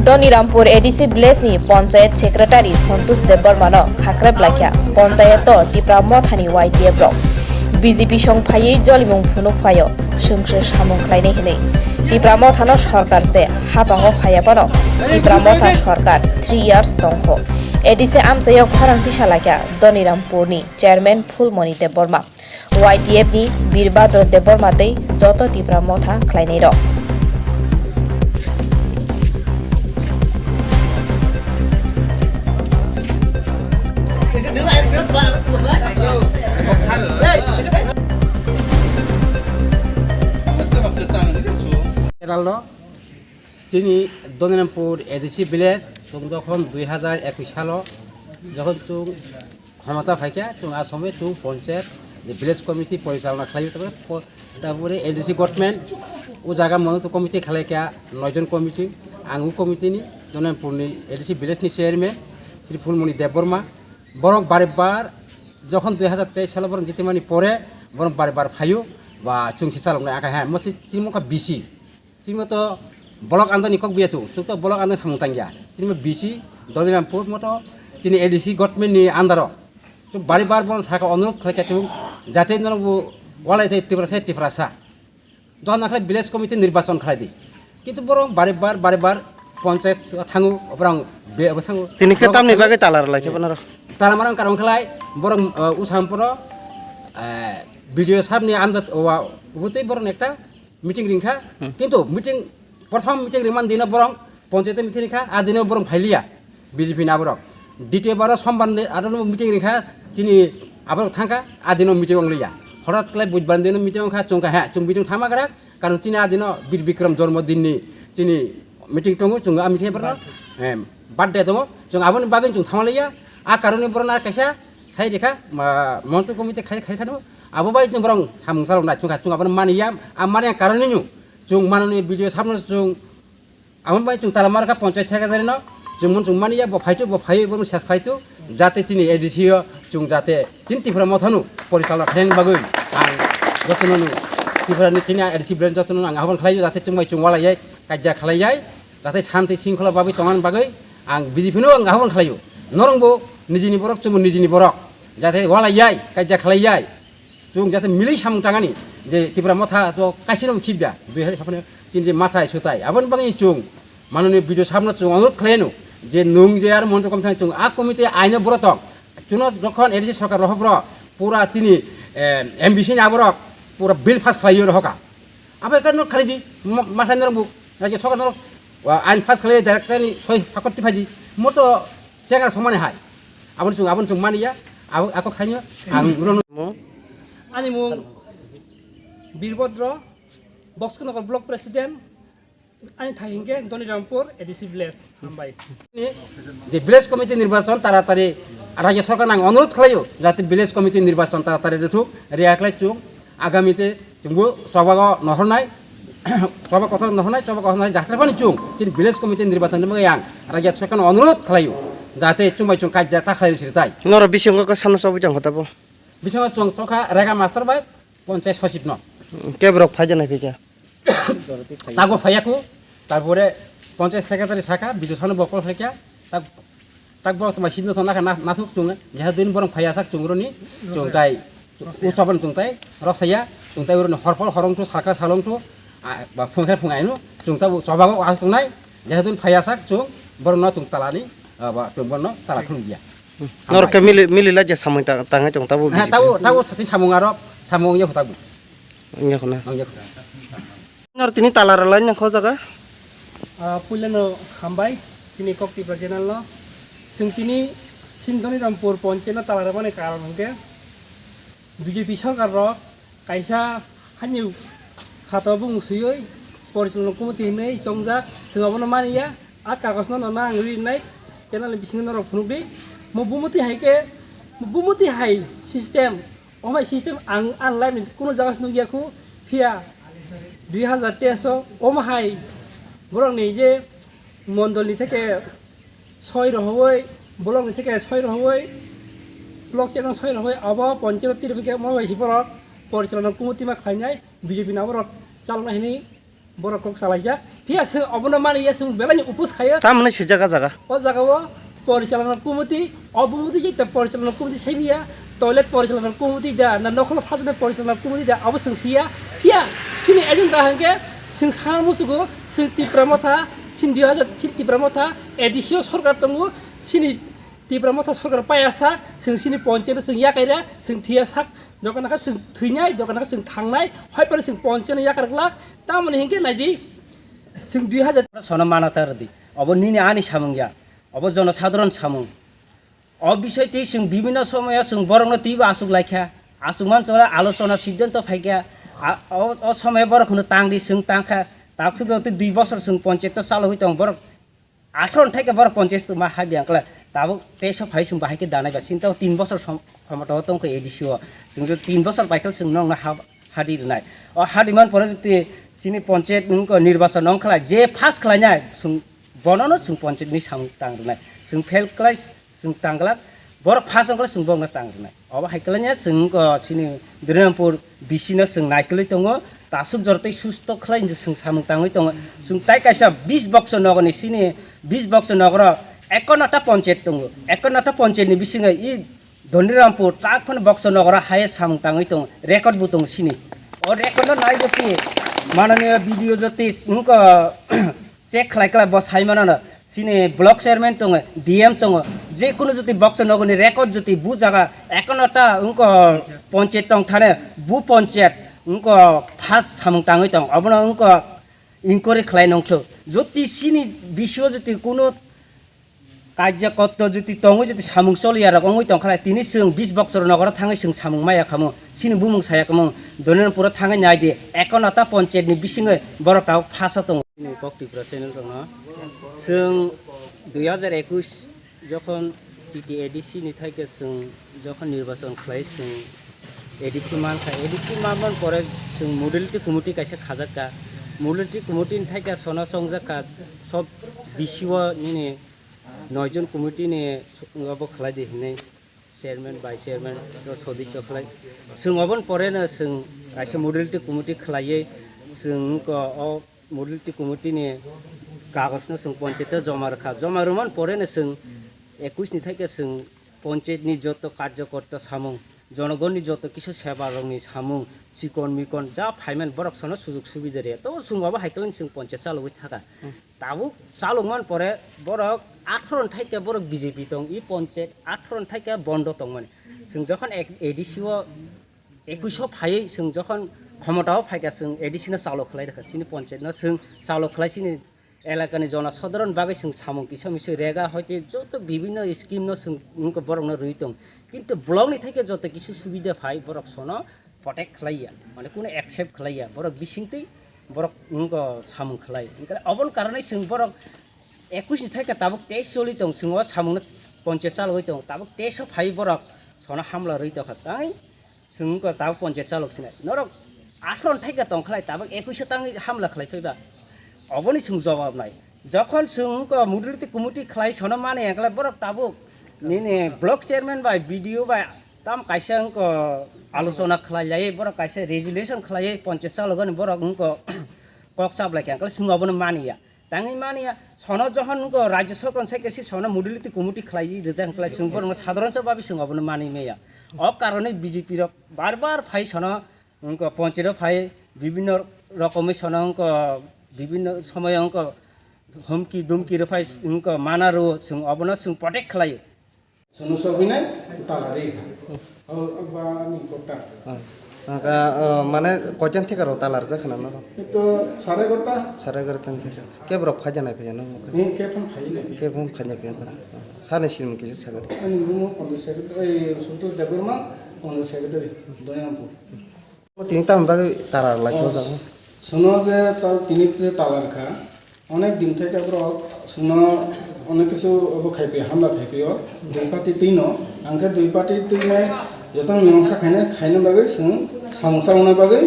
Donirampur ADC Blesni Panchayat Secretary Santosh Debarmano Khakrab Lakya Panchayat Tipra Mothani YTF Rok BJP Songphai Jolimung Phunuk Phayo Sungshe Samung Khlaini Hinei Tipra Mothano Sarkar se Habango Phayapano Tipra Motha Sarkar 3 years tongkho ADC Amsayok Pharangti Salakya Donirampurni Chairman Phulmoni Debarma YTF ni Birbadro Debarmatei Joto Tipra Motha Khlainei Rok তিনি দনিরামপুর ADC village যখন 2021 সাল যখন তুম ক্ষমতা ফাইকা তুম আসমে তুম panchayat village committee পরিচালনা খালাই তারপরে এডিসি গভর্নমেন্ট ও জায়গা মনে তো কমিটি খালাইকা 9 জন কমিটি আঙু কমিটিনি দনিরামপুরনি এডিসি ভিলেজনি চেয়ারম্যান শ্রী ফুলমণি দেববর্মা বরং বারেবার যখন 2023 সাল বরং জিতেমানি পরে বরং বারেবার ফাইও বা চুংসি চালানো আঁকা হ্যাঁ মতো তিনমুখা বিসি তিনমতো ব্লক আন্দোলন কক বিয়াতো তো ব্লক আন্দোলন সামুতাং গিয়া তিনমো বিসি দনিরামপুর মতো তিনি এডিসি গভর্নমেন্টনি আন্ডার তো বারেবার বরং থাকা অনুরোধ খালাইকা তুম যাতে নরবো ওয়ালাই টিফরা সা তখন নাখলে ভিলেজ কমিটি নির্বাচন খালাই দি কিন্তু বরং বারেবার পঞ্চায়েত থাঙু বরং থাঙু তিনি কেতাম নিবাগে তালার লাগে আপনারা তারা মারাং কারণ খেলায় বরং উসামপুর ভিডিও সামনে আন্দাজ ওতে বরং একটা মিটিং রিংখা কিন্তু মিটিং প্রথম মিটিং রিমান দিন বরং পঞ্চায়েত মিটিং রিখা আর দিনে বরং ফাইলিয়া বিজেপি না বরং দ্বিতীয়বার সোমবার আরো মিটিং রিখা তিনি আবার থাকা আর দিনও মিটিং লইয়া হঠাৎ করে বুধবার দিন মিটিং খা চুংকা হ্যাঁ চুং মিটিং থামাগ্রা কারণ তিনি আর দিনও বীর বিক্রম জন্মদিননি তিনি মিটিং দङ চুং আমি হ্যাঁ বার্থডে দङ চুং আবন বাগিন চুং থামালাইয়া আর কারণে বরং আর কাইসা সাই রেখা মন্ত্র কমিটি খাইখানো আবো বাই বরং সামুং চালানো চুংখা চুং আবার মানিয়া আর মানে কারণে নু চুং মাননীয় ভিডিও সামনে চুং আমার বাই চুং তালামারকা পঞ্চায়েত সেক্রেটারি ন চুং মন চুং মানিয়া বফাই বরং শেষ খাইতো যাতে তিনি এডিসিও চুং যাতে চিন্তিফোরা মথানু পরিচালনা খাইন বাগৈ আं যতনनु টিফোরানি তিনি এডিসি ব্রেন যতনनु आं আহ্বান খালাইयो যাতে চুং বাই চুং ওয়ালাইয়াই কাজ্যা খালাইয়াই যাতে শান্তি শৃঙ্খলা বাবি তমান বাগৈ आं বিজেপিनो आं আহ্বান খালাইयो নরংবো निजिनि बरक चुम निजिनि बरक जाते वालायाय काज्या खालायाय जों जाते मिलै सामु तांगानि जे तिब्रा माथा तो कासिनो खिबदा बेहाय हापने तिन जे माथा सुताय आबन बाङि चुं माननीय भिडियो सामना चुं अनुरोध खालायनो जे नों जे आर मन्त्र कमिटी चुं आ कमिटी आइनो बरतक चुनो जखन एडिसि सरकार रहब्र पूरा तिनि एमबिसि नि आबरक पूरा बिल पास खालायो रहका आबे कानो खालिदि माथा नरबु राज्य सरकार आइन पास खालाय डाइरेक्टरनि सय फाकति फाजि मतो सेंग्रा समाने हाय abon chung mania ako khaino ang uron ani mung birbodro boxkunokor block president ani thahinge donirampur ADC village hambai যে ভিলেজ কমিটি নির্বাচন তাড়াতাড়ি রাজ্য সরকার আং অনুরোধ খালাইও যাতে ভিলেজ কমিটি নির্বাচন তাড়াতাড়ি রুথুক রেয়াকলাই চুং আগামীতে চুংবো সভাগ নহরনাই সভা কথা নহরনাই সভা কথা যাত্রাপানি চুং যিনি ভিলেজ কমিটি নির্বাচন আং রাজ্য সরকার অনুরোধ খালাইও जाते चुंबाय चुं काज्या ताखारि सिरताय नर बिसंग को सामने सब जं हताबो बिसंग चुं तखा रेगा मास्टर बाय पञ्चायत सचिव न केब्रक फाजनाय फैका तागो फायाकु तारपरे पञ्चायत सेक्रेटारि साखा बिदुसानो बकल फायका ताक बक तमा सिनो थना नाथुक चुं जेहा दिन बरं फायासाक चुंग्रनि चुंताय उसाबन चुंताय रसाया चुंताय उरन हरफल हरंथु साखा सालंथु बा फुंखाय फुंगायनु चुंता सबागो आस चुंनाय जेहा दिन फायासाक चुं बरं न चुं तालानि अब चुंबन ताला खुंगिया नर के मिली लाजे सामय तांगा चं ताबो हा ताबो सति सामुं आरो सामुं ये हताबो nya khona nor tini talar lain kho jaga puilano hambai sini kokti channel no singtini sindonirampur ponchena talarabane karon hongke BJP सरकार ro kaisa haniu khatabung suyoi porichalona komiti nei songjak singabono mania a kagosno no nang ri nai channel bising no phunukdi mo bumuti hai system omai system ang online kono jagas nu giaku phia 2023 omahai borong nei je mondoli theke 6 রহবই block থেকে 6 রহবই block chain 6 রহবই আবা পঞ্চায়েত থেকে মই bye see পর পরিচালনা committee মা খাইনাই BJP নাবর চালনা হিনি बर' कक सालायजाक फिया जों अबनो मानिया जों बेलानि उपस खायो तामने से जागा जागा ও জায়গাও পরিচালনা কমিটি অবমতি যেটা পরিচালনা কমিটি সাইবিয়া টয়লেট পরিচালনা কমিটি দা না নখল ফাজনে পরিচালনা কমিটি দা অবসং সিয়া ফিয়া সিনি এজেন্ডা হাঙ্গে जों सामुसुगो जों तिप्रामथा सिन 2000 तिप्रामथा एडिसियो सरकार दङ सिनि तिप्रामथा सरकार पायासा जों सिनि पन्चायत जों याकायरा जों थिया साक दकानका जों थैनाय दकानका जों थांनाय हायपर जों पन्चायत याकारला तामने हेंगे नायदि जों 2000 सना मानातार दि अब निने आनि सामुंगिया अब जनसाधारण सामुं अब বিষয়টি जों বিভিন্ন সময় जों বরং তিবা আসুক লাইখা আসুমান চলা আলোচনা সিদ্ধান্ত ফাইকা অ সময় বরখনো তাংদি जों तांखा ताकसुगते 2 বছর जों পঞ্চায়েত চালু হইতং बर 18 থেকে बर পঞ্চায়েত মা হাবিয়াंकला ताबो तेस फाइ जों बाहायके दानायबा सिनताव 3 বছর ক্ষমতা হতंखो एडिसिओ जों 3 বছর बाइकल जों नंग हादिरनाय अ हादिमान परे जति सिनि पञ्चायत नुको निर्वाचन नंखला जे फास खलायनाय जों बननो जों पञ्चायतनि सामुं तांगनाय जों फेल क्लास जों तांगला बर फास अंकल जों बंगना तांगनाय अब हाइकलानिया जों सिनि दिनामपुर बिसिनो जों नायकलै दङ तासुक जरतै सुस्त खलाय जों सामुं ताङै दङ जों ताइ कायसा 20 बक्स नगरनि सिनि 20 बक्स नगर 51टा पञ्चायत दङ 51टा पञ्चायतनि बिसिङै इ धनिरामपुर ताकफन बक्स नगर हाय सामुं ताङै दङ रेकर्ड बु दङ सिनि अ रेकर्ड नाय जति माननीय भिडियो जति उनको चेक खालायखला बस हाइमाना सिने ब्लक चेयरमैन दङ डीएम दङ जे कुनो जति बक्स नगरनि रेकर्ड जति बु जागा 51टा उनको पञ्चायत दङ थाने बु पञ्चायत उनको फास सामुं ताङै दङ अबना उनको इनक्वारी खालाय नंथो जति सिनि बिसियो जति कुनो कार्यकर्त जति दङ जति सामुं चलियार गङै दङ खालाय तिनि जों 20 बक्सर नगर थाङै जों सामुं माया खामो सिनि बुमुं साया खामो दनिरामपुर थाङै नायदि 51टा पञ्चायतनि बिसिङै बरटाव फास दङ कक्टिपुरा चेनेल दङ जों 2021 যখন টিটি এডিসি नि थाइके जों যখন নির্বাচন খালাই जों एडिसि मानखा एडिसि मानमान परे जों मडेलिटी कमिटी कायसे खाजाका मडेलिटी कमिटी नि थाइके सना संजाका सब बिसिओ नि 9 जन कमिटी नि अब खालाय दिनै चेयरमैन भाइस चेयरमैन सदस्य खालाय जों अबन परेनो जों कायसे मडेलिटी कमिटी खालायै जों अ मडेलिटी कमिटी नि कागजनो जों पञ्चायत जमा रखा जमा रमान परेनो जों 21 नि थाइके जों पञ्चायत नि जत कार्यकर्ता सामुं जनगणनि जत किछु सेवा रंनि सामुं सिकन मिकन जा फाइमेन बरक सनो सुजुग सुबिदा रे तो सुंगाबा हाइकलन जों पञ्चायत चालुबाय थाका ताबु चालुमान परे बरक 18 थाइके बरक बीजेपी दं इ पञ्चायत 18 थाइके बन्द दं माने जों जखन एडिसिओ 21 फायै जों जखन क्षमताव फायका जों एडिसिनो चालु खलाय रखा सिनि पञ्चायतनो जों चालु खलायसिनि एलाकानि जनसाधारण बागै जों सामुं किसु मिसु रेगा हयते जत विभिन्न स्किम न जों उनको बरकनो रुइतों किन्तु ब्लकनि थाइके जत किसु सुबिदा फाय बरक सनो प्रटेक्ट खलाया माने कुनो एक्सेप्ट खलाया बरक बिसिंतै बरक उनको सामुं खलाय ओंखाय अबन कारणे जों बरक 21 नि थाइके ताबुक 23 चलितों जों सामुंनो पञ्चायत चालु होइतों ताबुक 23 फाय बरक सनो हामला रइतो खाताय जों उनको ताबुक पञ्चायत चालु खसिनाय नरक 18 थाइके दं खलाय ताबुक 21 ताङै हामला खलाय फैबा अबनि जों जवाब नाय जखन जों मडेलिटी कमिटी खालाय सनो माने एकला बरक ताबुक निने ब्लक चेयरमैन बाय वीडियो बाय ताम कायसे उनको आलोचना खालाय बरक कायसे रेजुलेशन खालाय पञ्चायत चालुगन बरक उनको कक साबलाय केंकल जों अबनो मानिया ताङै मानिया सनो जखन उनको राज्य सरकार साइकेसि सनो मडेलिटी कमिटी खालाय रिजाइन खालाय जों बरक साधारण सभाबि जों अबनो मानिमेया अ कारणे बीजेपी र बार फाय सनो उनको पञ्चायत फाय विभिन्न रकमै सनो उनको विभिन्न समय उनको हमकी दुमकी रफाय उनको मानारो जों अबनो जों प्रटेक्ट खालायो Sono sobinai talari abani kota. Angka mana kocan thika ro talar ja khana no Itu sare kota. sare gartan thika ke bro phaja na phaja no Ini kepun khai na. ke bom phaja pe para sane sim ke sagar Ani rumo pondu secretary suntu jagurma pondu secretary Doyanpur. তিনি তাম বাগে তারার লাগো যাও Sono je tar tini je talar kha. Onek din theke bro sono অনেক কিছু of খাইপে হামলা খাইপেও 2 party 3 আংকে 2 party 3 নাই যতন মিমাংসা খাইনে বাগে जों সাংসাংনা বাগে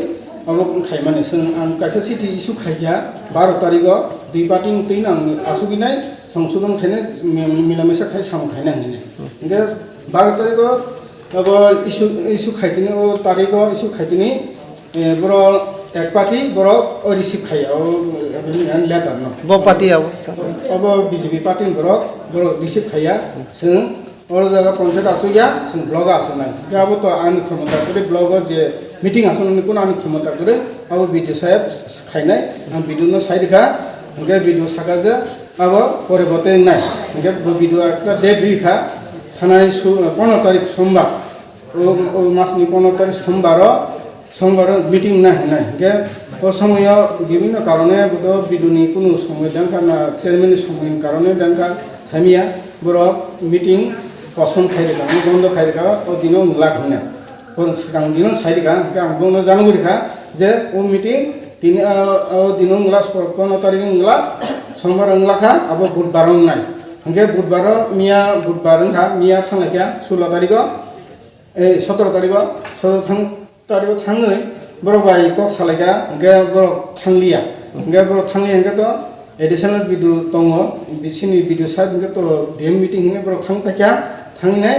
অব খাইমানে जों आं कायसे सिटी इशू खाइया 12 तारिखआव 2 पार्टी 3 आं आसुबिनाय संशोधन खाइने मिलामेसा खाइ साम खाइने हने इंगे 12 तारिखआव अब इशू खाइतिनि ओ तारिखआव इशू खाइतिनि बर এক পার্টি বরক ও রিসিভ খাইয়া ও লেটার ন ব পার্টি আবো अब बीजेपी पार्टी बरक बरक रिसिभ खाया जों और जगह पञ्चायत आसु गया जों ब्लग आसु नाय गाबो तो आंनि क्षमता करे ब्लग जे मिटिं आसु कोन आंनि क्षमता करे अब भिडिअ साहेब खायनाय आं भिडिअ साइडखा ओंगे भिडिअ सागागे अब परिबर्तन नाय ओंगे भिडिअ একটা डेट रिखा थानाय 15 तारिख सोमवार ओ मासनि 15 तारिख सोमवार मिटिं ना नाय ओंगे ও সময় বিভিন্ন কারণে বোধ বিদুনি কোনো সময় দেখা না চেয়ারম্যানের সময়ের কারণে দেখা থামিয়া বড় মিটিং পসপন খাইরেখা বন্ধ খাইরেখা ও দিনও লাগ হয় না সিগাং দিনও সাইরেখা আं জানুয়ারিখা যে ও মিটিং তিনি দিনও গ্লাস 15 তারিখ গ্লাস সোমবার গ্লাখা আবো বুধবার নাই হंगे বুধবার মিয়া বুধবার মিয়া থাংলাইখা 16 তারিখ 17 তারিখ 17 তারিখ থাङै बरक बाय कक सालायगा ओंगे बरक थांलिया ओंगे बरक थांलिया ओंगे तो एडिशनल भिडिअ दङ बिसिनि भिडिअ साइड ओंगे तो डीएम मिटिं हिने बरक थांखाया थांनाय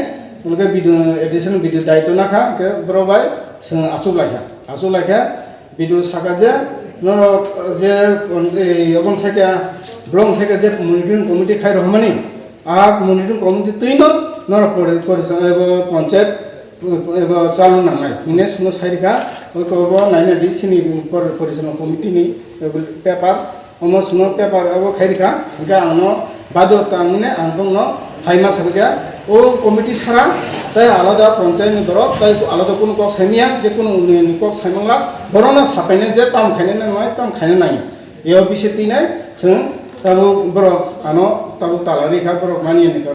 ओंगे भिडिअ एडिशनल भिडिअ दायित्व नाखा ओंगे बरक बाय जों आसुलायखा भिडिअ सागा जे नरक जे यबन थाके ब्लग थाके जे मनिटरिं कमिटि खाइ रहमानि आ मनिटरिं कमिटि तैनो नरक पञ्चायत एबा चालु नांनाय हिने सुनो साइडखा ओइखौबो नायना दि सिनि परिचालन कमिटिनि पेपार अमो सुनो पेपार अब खाइरिखा ओंगे आंनो बाध्यता आंने आं दंनो फाइमा साबगा ओ कमिटि सारा ताइ आलादा पञ्चायतनि दरक ताइ आलादा कोनो कक साइमिया जे कोनो उन्नयननि कक साइमांला बरनो साफायने जे ताम खायने नाय ताम खायने नाय एयाव बिसेतिनाय जों ताबो बरक आनो ताबो तालारिखा बरक मानियनि